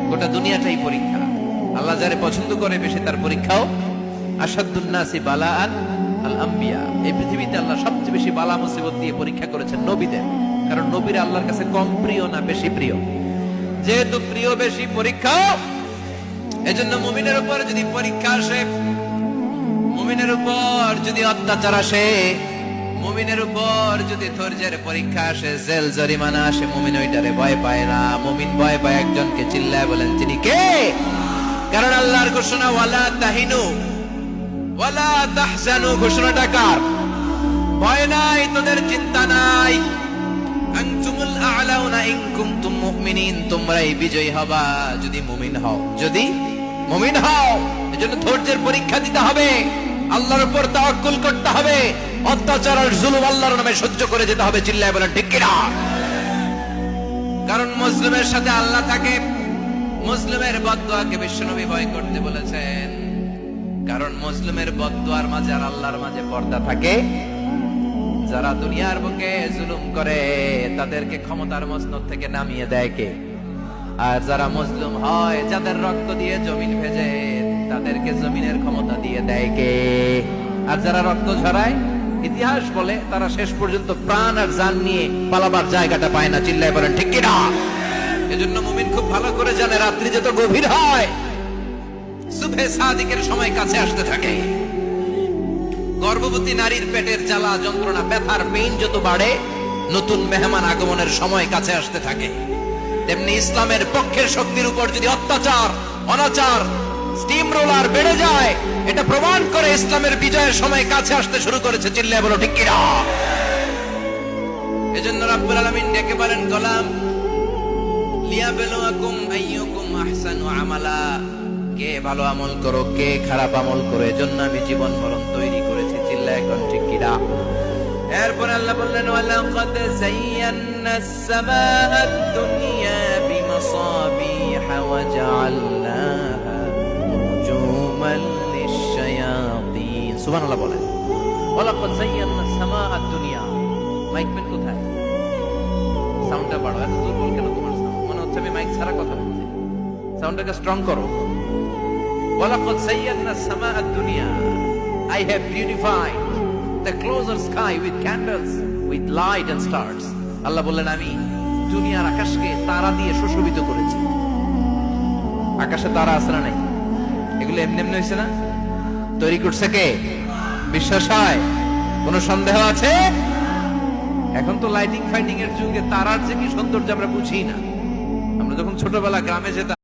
গোটা দুনিয়াটাই পরীক্ষা। আল্লাহ যারে পছন্দ করে বেশি তার পরীক্ষাও। আসাদুন নাসি বালাআন আল আম্বিয়া, এই পৃথিবীতে আল্লাহ সবচেয়ে বেশি বালা মুসিবত দিয়ে পরীক্ষা করেছেন নবীদের। কারণ নবীরা আল্লাহর কাছে কম প্রিয় না বেশি প্রিয়? যেহেতু প্রিয় বেশি, পরীক্ষা। এজন্য মুমিনের উপর যদি পরীক্ষা আসে, মুমিনের উপর যদি অত্যাচার আসে, মুমিনের উপর যদি ধৈর্যের পরীক্ষা আসে, জেল জরিমানা আসে, মুমিন ওইটারে ভয় পায় না। মুমিন ভয় পায় একজনকে, চিল্লায় বলেন তিনি কে? কারণ আল্লাহর ঘোষণা ওয়ালা তাহিনু ওয়ালা তাহজানু, ঘোষণাটা কার? ভয় নাই, তোদের চিন্তা নাই। আনতুমুল আ'লাউনা ইন কুনতুম মুমিনিন, তোমরাই বিজয়ী হবা যদি মুমিন হও, যদি মুমিন হও। এজন্য ধৈর্যের পরীক্ষা দিতে হবে, আল্লাহর উপর তাওয়াক্কুল করতে হবে, অত্যাচার আর জুলুম আল্লাহর নামে সহ্য করে যেতে হবে। চিল্লায় বলেন ঠিক কিনা? কারণ মুসলিমের সাথে আল্লাহ থাকে। মুসলিমের বদদুয়াকে বিশ্বনবী ভয় করতে বলেছেন, কারণ মুসলিমের বদদুয়ার মাঝে আর আল্লাহর মাঝে পর্দা থাকে। যারা দুনিয়ার বুকে জুলুম করে তাদেরকে ক্ষমতার মসনদ থেকে নামিয়ে দেয় কে? আর যারা মুসলিম হয়, যাদের রক্ত দিয়ে জমিন ভেজে, তাদেরকে জমিনের ক্ষমতা দিয়ে দেয় কে? আর যারা রক্ত ঝরায়, ইতিহাস বলে তারা শেষ পর্যন্ত প্রাণ আর জান নিয়ে পালাবার জায়গাটা পায় না। চিল্লায় বলেন ঠিক কিনা? এজন্য মুমিন খুব ভালো করে জানে, রাত্রি যত গভীর হয়, সুবহে সাদিকের সময় কাছে আসতে থাকে। গর্ভবতী নারীর পেটের জ্বালা যন্ত্রণা, ব্যথার পেইন যত বাড়ে, নতুন মেহমান আগমনের সময় কাছে আসতে থাকে। তেমনি ইসলামের পক্ষের শক্তির উপর যদি অত্যাচার, অনাচার, স্টিম রোলার বেড়ে যায়, এটা প্রমাণ করে ইসলামের বিজয়ের সময় কাছে আসতে শুরু করেছে। চিল্লায় বলো ঠিক কিনা? এজন্য রাব্বুল আলামিন ডেকে বলেন, গোলাম লিয়াবলুয়াকুম আইয়ুকুম আহসানু আমালা, কে ভালো আমল করো, কে খারাপ আমল করো, এজন্য আমি জীবন মরণ তৈরি করেছি। চিল্লায় এখন ঠিক কিনা? এরপর আল্লাহ বললেন, ওয়ালাকাদ যায়্যানাস সামাআদ দুনিয়া বিমাসাবিহা ওয়া জাআলনাহা রুজুমান লিশ-শায়াতিন। সুবহানাল্লাহ বলেন। ওয়ালাকাদ যায়্যানাস সামাআদ দুনিয়া। মাইকম্যান কোথায়? সাউন্ডটা বাড়াও। এত দুর্বল কেন তোমার সাউন্ড? মনে হচ্ছে আমি মাইক ছাড়া কথা বলছি। সাউন্ডটাকে স্ট্রং করো। ওয়ালাকাদ যায়্যানাস সামাআদ দুনিয়া, I have beautified the closer sky with candles, with light and stars. আল্লাহ বললেন, আমি দুনিয়ার আকাশকে তারা দিয়ে সুশোভিত করেছি। আকাশে তারা আছে না নাই? এগুলো এমনি এমনি হয়েছে না? তৈরি করছে কে? বিশ্বাস হয়? কোন সন্দেহ আছে? এখন তো লাইটিং ফাইটিং এর যুগে তারার যে কি সৌন্দর্য আমরা বুঝি না। আমরা যখন ছোটবেলা গ্রামে যেতাম,